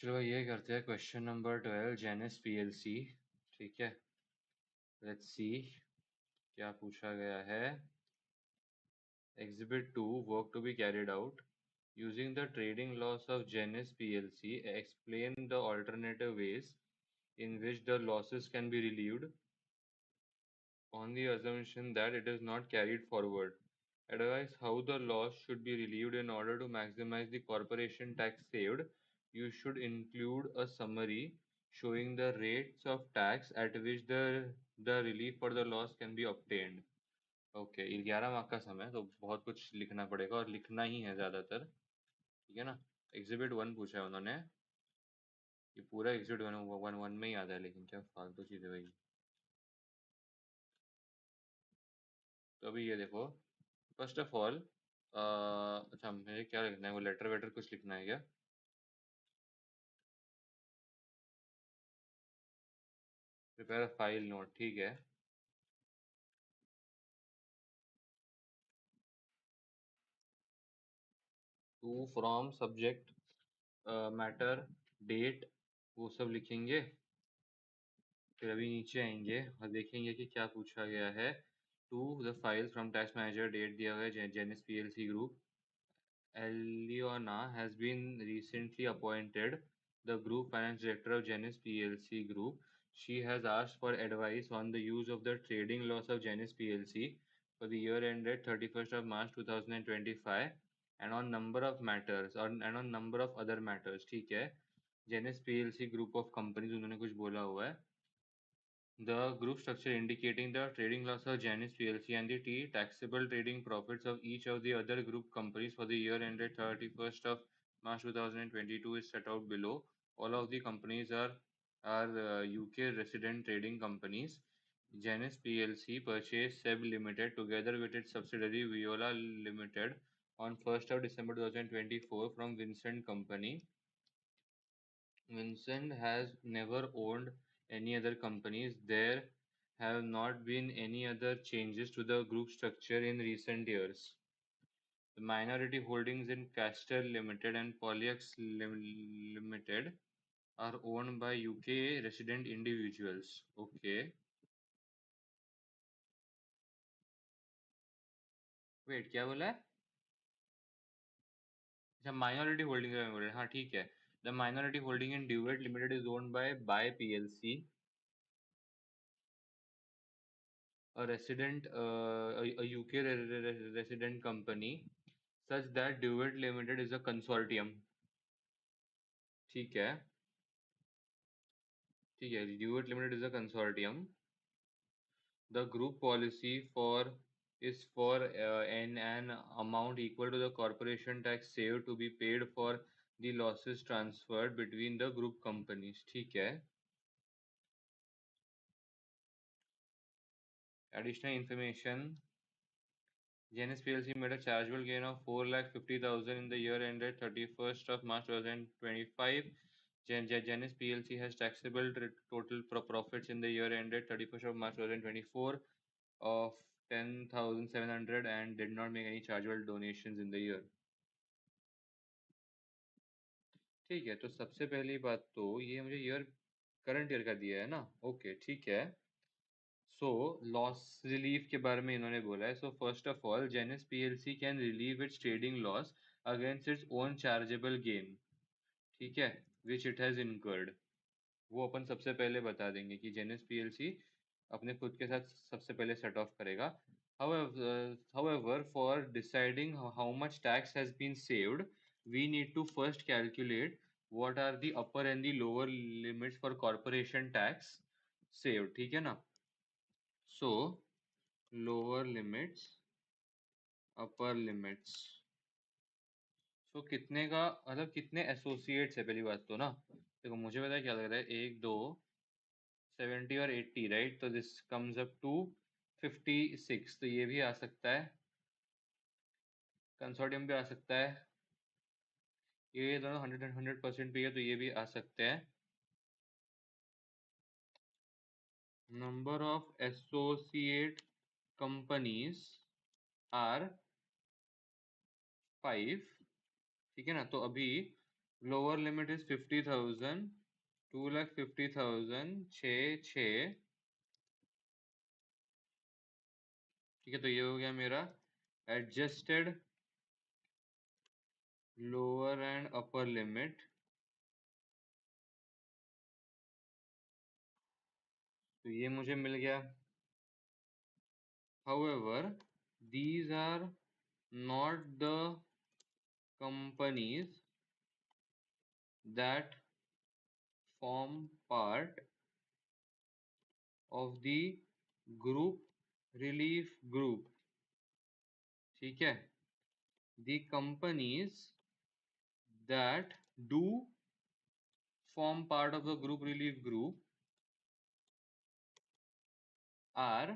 चलो ये करते हैं क्वेश्चन नंबर 12 जेनिस पीएलसी। ठीक है, लेट्स सी क्या पूछा गया है। Exhibit 2 work to be carried out using the trading laws of Genis PLC. Explain the alternative ways in which the losses can be relieved on the assumption that it is not carried forward. Advise how the loss should be relieved in order to maximize the corporation tax saved. You should include a summary showing the rates of tax at which the relief for the loss can be obtained. Okay, ये 11 mark का समय है, तो बहुत कुछ लिखना पड़ेगा और लिखना ही है ज्यादातर। ठीक है ना। एग्जिबिट 1 पूछा है उन्होंने। ये पूरा एग्जिबिट वन में ही आता है, लेकिन क्या फालतू चीज है भाई। तो अभी ये देखो, फर्स्ट ऑफ ऑल, अच्छा मुझे क्या लिखना है, वो लेटर वेटर कुछ लिखना है क्या? प्रिपेयर फाइल नोट, ठीक है। To from subject matter date, वो सब लिखेंगे। फिर अभी नीचे आएंगे और देखेंगे कि क्या पूछा गया है। To the file from tax manager, date दिया हुआ है Janus PLC group. Eliona has been recently appointed the Group Finance Director of Genis plc Group. She has asked for advice on the use of the trading laws of Genis plc for the year ended 31st of March 2025 and on number of matters and on number of other matters. ठीक है, Genis plc Group of Companies उन्होंने कुछ बोला हुआ है। The group structure indicating the trading loss of Janus plc and the taxable trading profits of each of the other group companies for the year ended 31st of March 2022 is set out below. All of the companies are UK resident trading companies. Janus plc purchased SEB Limited together with its subsidiary Viola Limited on 1st of December 2024 from Vincent Company. Vincent has never owned any other companies. There have not been any other changes to the group structure in recent years. The minority holdings in Castel Limited and Polyex Limited are owned by UK resident individuals. Okay. Wait, क्या बोला है? अच्छा, minority holding है बोले, हाँ ठीक है. The minority holding in Duet Limited is owned by PLC, a UK resident company, such that Duet Limited is a consortium. ठीक है, ठीक है, Duet Limited is a consortium. The group policy for is for an amount equal to the corporation tax saved to be paid for the losses transferred between the group companies. ठीक है. Additional information. Genis plc made a chargeable gain of 4,50,000 in the year ended 31st of March 2025. Genis plc has taxable total profits in the year ended 31st of March 2024 of 10,700 and did not make any chargeable donations in the year. ठीक है, तो सबसे पहली बात तो ये मुझे year current year का दिया है ना। ओके ठीक है। सो लॉस रिलीफ के बारे में इन्होंने बोला है। So first of all, Janus PLC can relieve its trading loss against its own chargeable gain. ठीक है, विच इट हैज इनकर्ड। वो अपन सबसे पहले बता देंगे कि जेनिस पीएलसी अपने खुद के साथ सबसे पहले सेट ऑफ करेगा। However, for deciding how much tax has been saved, we need to first calculate what are the upper and the lower limits for corporation tax saved. ठीक है ना। So lower limits, upper limits. So कितने का मतलब कितने associates है पहली बात तो ना। देखो मुझे पता है क्या लग रहा है, एक दो 70 और 80, राइट। तो दिस कम्स अप टू 56। तो ये भी आ सकता है, कंसोर्टियम भी आ सकता है। ये दोनों 100% भी है, तो ये भी आ सकते हैं। Number of associate companies are 5। ठीक है ना। तो अभी लोअर लिमिट इज 50,000, 2,50,000, 6 ठीक है। तो ये हो गया मेरा adjusted lower and upper limit. तो ये मुझे मिल गया। However, these are not the companies that form part of the group relief group. ठीक है। The companies that do form part of the group relief group are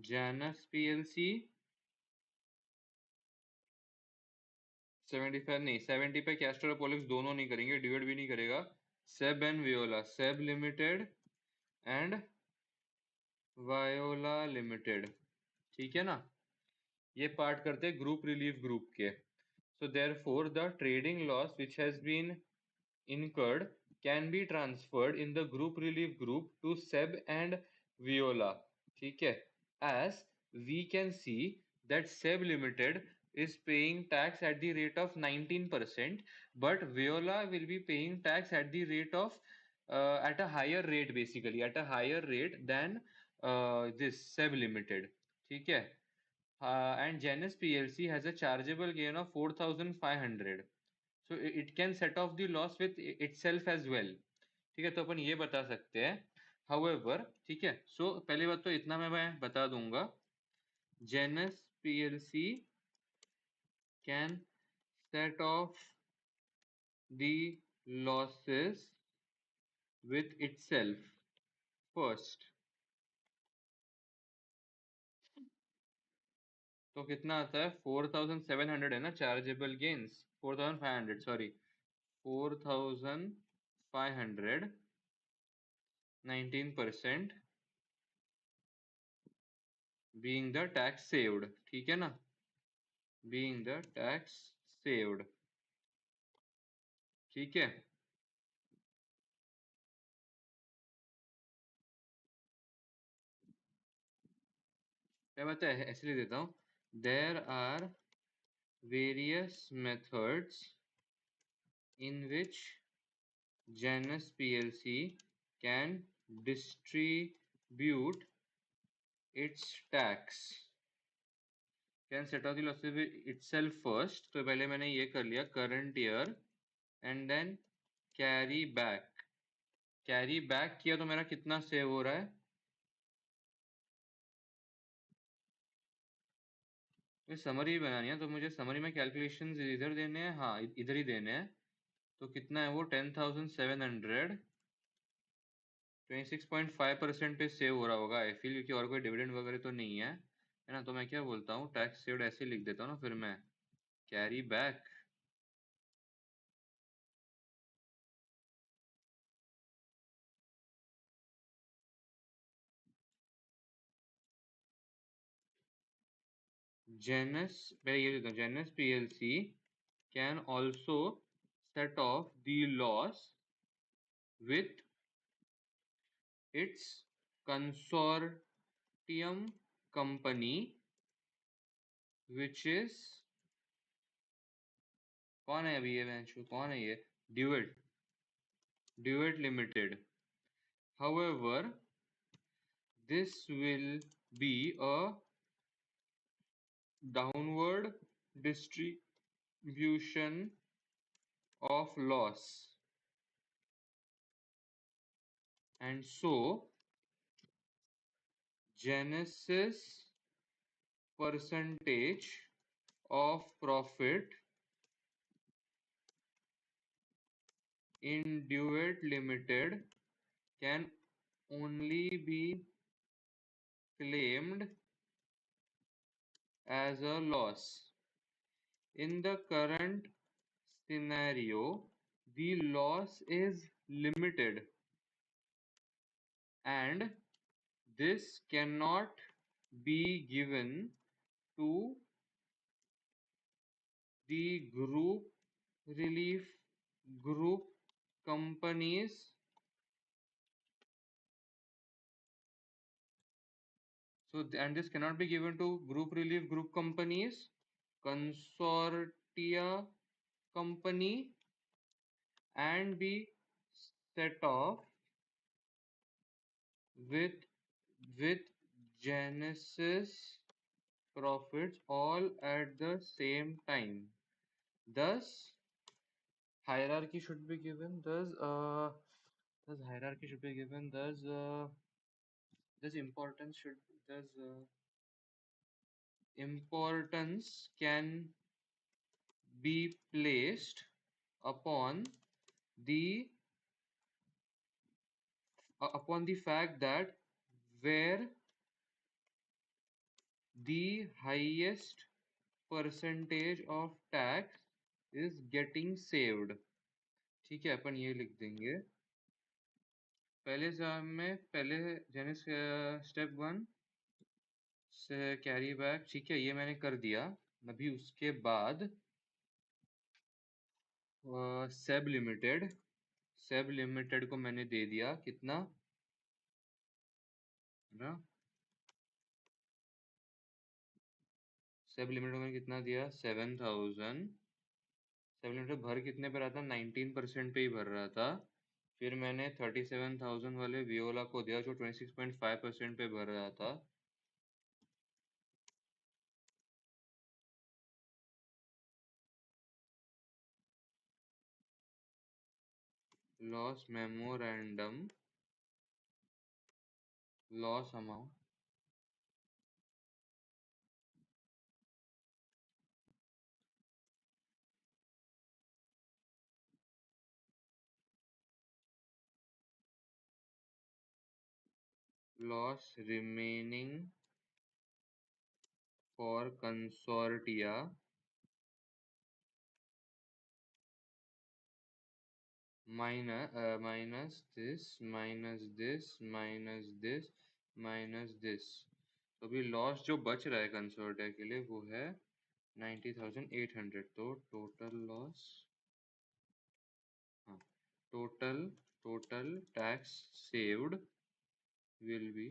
Janus PLC 75 नहीं, 70 पे castor और पोलिक्स दोनों नहीं करेंगे, डिवाइड भी नहीं करेगा। सेब एंड वियोला, सेब लिमिटेड एंड वायोला लिमिटेड। ठीक है ना। ये पार्ट करते हैं ग्रुप रिलीफ ग्रुप के। So therefore the trading loss which has been incurred can be transferred in the group relief group to Seb and Viola. ठीक है। As we can see that Seb Limited is paying tax at the rate of 19%, but Viola will be paying tax at the rate of at a higher rate, basically at a higher rate than this Seb Limited. ठीक है। And Janus PLC has a chargeable gain of 4,500. So it can set off the loss with itself as well. ठीक है। तो अपन ये बता सकते हैं however, ठीक है। सो पहली बात तो इतना मैं बता दूंगा, Janus PLC can set off the losses with itself first। तो कितना आता है, 4,700 है ना chargeable gains, 4,500 sorry, 4,500, 19% being the tax saved। ठीक है ना, being the tax saved। ठीक है। क्या बता है, ऐसे लिख देता हूं, there are various methods in which Janus PLC can distribute its tax, can set off the losses itself first। तो पहले मैंने ये कर लिया current year and then carry back. Carry back किया तो मेरा कितना सेव हो रहा है, ये समरी बनानी है तो मुझे समरी में कैलकुलेशंस इधर देने हैं, हाँ इधर ही देने हैं। तो कितना है वो, 10,700, 26.5% पे सेव हो रहा होगा आई फील, क्योंकि और कोई डिविडेंड वगैरह तो नहीं है ना। तो मैं क्या बोलता हूँ, टैक्स सेव्ड ऐसे लिख देता हूँ ना फिर मैं, कैरी बैक जेनस, पहले ये देता हूँ, Janus PLC can also set off the loss with its consortium company which is, कौन है अभी ये वेंचू, कौन है ये, duet, duet limited. However, this will be a downward distribution of loss, and so Genesis percentage of profit in Duet Limited can only be claimed as a loss. In the current scenario, the loss is limited and This cannot be given to the group relief group companies. So, and this cannot be given to group relief group companies, consortia company, and be set off with with Genesis profits all at the same time. Thus, hierarchy should be given. Thus hierarchy should be given. Thus importance should. Thus importance can be placed upon the upon the fact that where the highest percentage of tax is getting saved. ठीक है, अपन ये लिख देंगे। पहले exam में पहले यानी step one से कैरी बैक, ठीक है, ये मैंने कर दिया। अभी उसके बाद सेब लिमिटेड को मैंने दे दिया कितना, है ना। सेब लिमिटेड को मैंने कितना दिया, 7,000। सेब लिमिटेड भर कितने पे रहा था, 19% पे ही भर रहा था। फिर मैंने 37,000 वाले वियोला को दिया जो 26.5% पे भर रहा था। Loss memorandum, loss amount, loss remaining for consortia minus this minus this minus this minus this। तो अभी लॉस जो बच रहा है कंसोर्टिया के लिए वो है 90,800। तो टोटल लॉस, हाँ, total tax saved will be,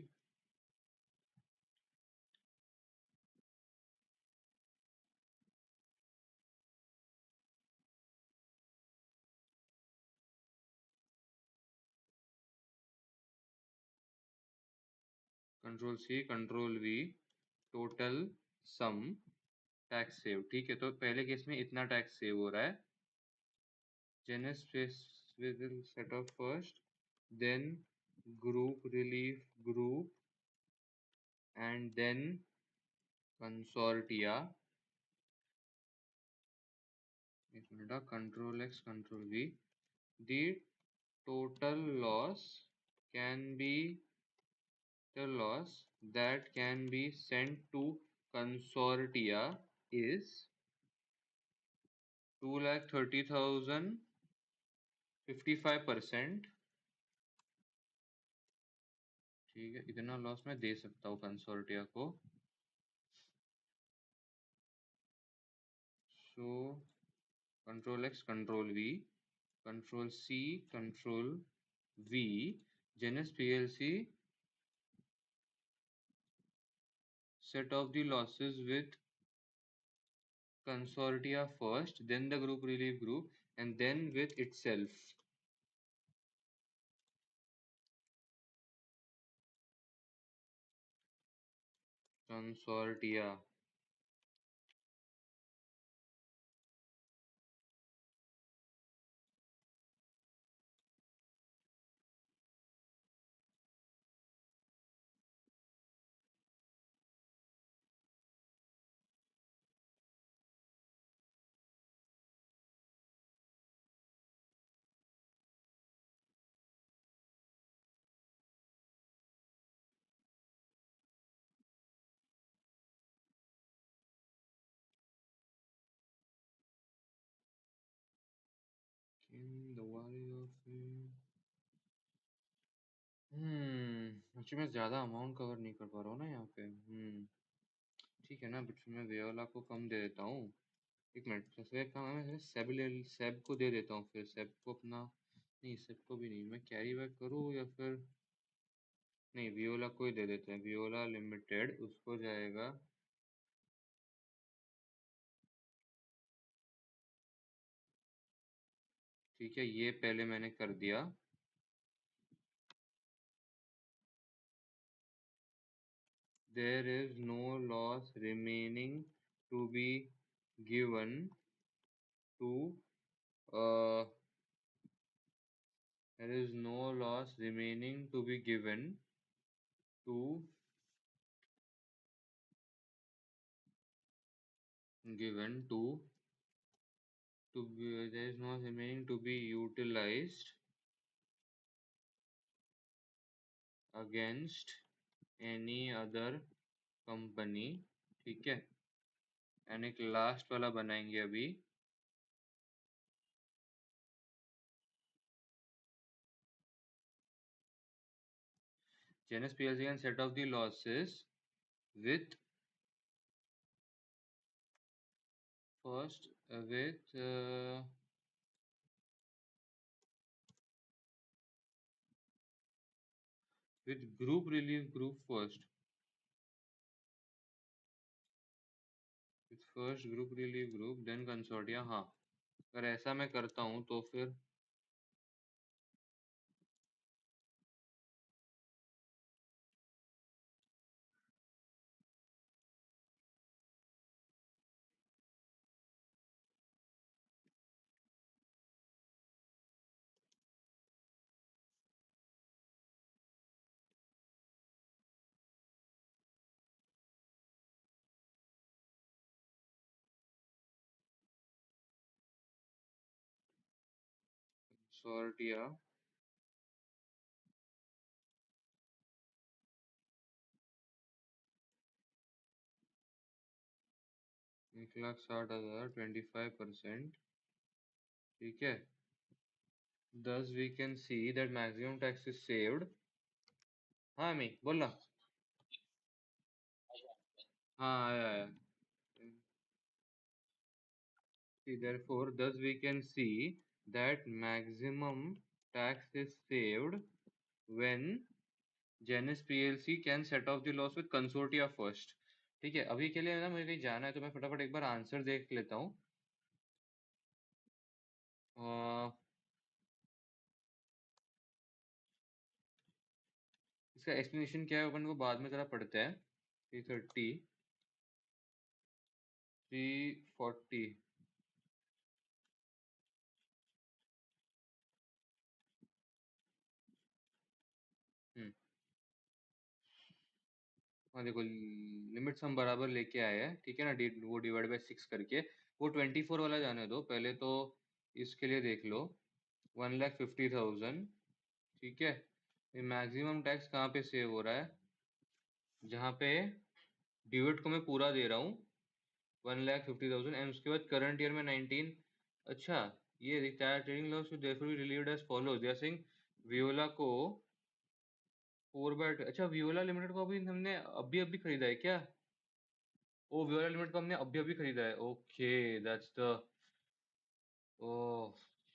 control C control V, total sum tax save. ठीक है, तो पहले केस में इतना टैक्स सेव हो रहा है। Genus will set up first, then group relief group, and then consortia. Control X, Control V. The total loss can be the loss that can be sent to consortia is 2,30,000, 55%। ठीक है, इतना loss मैं दे सकता हूँ consortia को। So control X control V, control C control V, Janus PLC set off the losses with consortia first, then the group relief group, and then with itself। consortia, in the value of actually मैं ज़्यादा amount cover नहीं कर पा रहा हूँ ना यहाँ पे। ठीक है ना, बट फिर मैं वेओला को कम दे देता हूँ। एक मिनट, सबसे एक काम है, मैं सेब को दे देता हूँ, फिर सेब को अपना, नहीं सेब को भी नहीं, मैं कैरी बैक करूँ या फिर नहीं, वियोला को ही दे देते हैं, वियोला लिमिटेड उसको जाएगा। ठीक है, ये पहले मैंने कर दिया। There is no loss remaining to be given to uh, there is no loss remaining to be to given to be, there is no remaining to be utilized against any other company। ठीक है, and एक last वाला बनाएंगे अभी। Janus PLC can set off the losses with first with group relief group first, with first group relief group then consortia। हाँ, अगर ऐसा मैं करता हूँ तो फिर कंसोर्टिया 1,60,000 25%। ठीक है, thus we can see that maximum tax is saved। हाँ मी बोलना। हाँ आया आया। See, therefore thus we can see that maximum tax is saved when Janus PLC can set off the loss with consortia first। ठीक है, अभी के लिए ना मुझे कहीं जाना है तो मैं फटाफट एक बार आंसर देख लेता हूँ। इसका एक्सप्लेनेशन क्या है अपन को बाद में जरा पढ़ते हैं। 330 340। हम्म, हाँ देखो, लिमिट्स हम बराबर लेके आए हैं, ठीक है ना, वो डिवाइड बाय 6 करके। वो 24 वाला जाने दो पहले तो, इसके लिए देख लो 1,50,000। ठीक है, ये मैक्सिमम टैक्स कहाँ पे सेव हो रहा है, जहाँ पे डिविड को मैं पूरा दे रहा हूँ 1,50,000, एंड उसके बाद करंट ईयर में 19। अच्छा, ये retire trading loss therefore be relieved as follows. They are saying Viola को 4/, अच्छा वियोला लिमिटेड को अभी हमने अभी अभी खरीदा है क्या? ओ, वियोला लिमिटेड को हमने अभी अभी खरीदा है, ओके दैट्स द, ओह